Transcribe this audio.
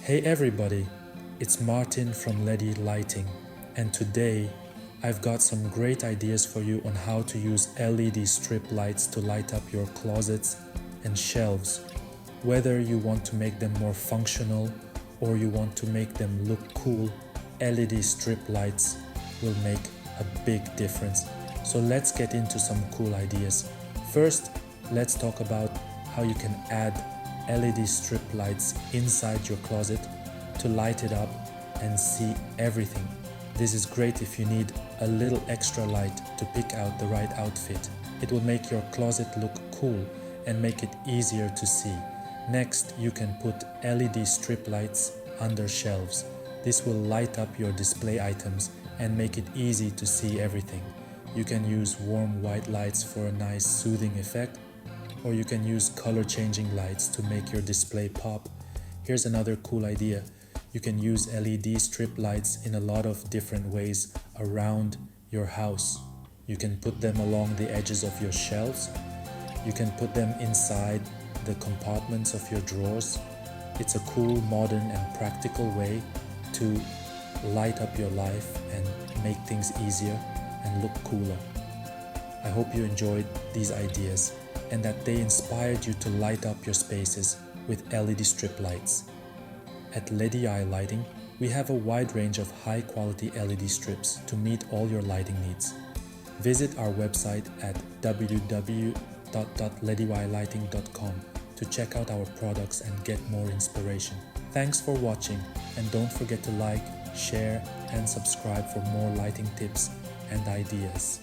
Hey everybody, it's Martin from LEDYi Lighting, and today I've got some great ideas for you on how to use LED strip lights to light up your closets and shelves. Whether you want to make them more functional or you want to make them look cool, LED strip lights will make a big difference. So let's get into some cool ideas. First, let's talk about how you can add LED strip lights inside your closet to light it up and see everything. This is great if you need a little extra light to pick out the right outfit. It will make your closet look cool and make it easier to see. Next, you can put LED strip lights under shelves. This will light up your display items and make it easy to see everything. You can use warm white lights for a nice soothing effect, or you can use color changing lights to make your display pop. Here's another cool idea. You can use LED strip lights in a lot of different ways around your house. You can put them along the edges of your shelves. You can put them inside the compartments of your drawers. It's a cool, modern and practical way to light up your life and make things easier and look cooler. I hope you enjoyed these ideas and that they inspired you to light up your spaces with LED strip lights. At LEDYi Lighting, we have a wide range of high-quality LED strips to meet all your lighting needs. Visit our website at www.ledyylighting.com to check out our products and get more inspiration. Thanks for watching, and don't forget to like, share, and subscribe for more lighting tips and ideas.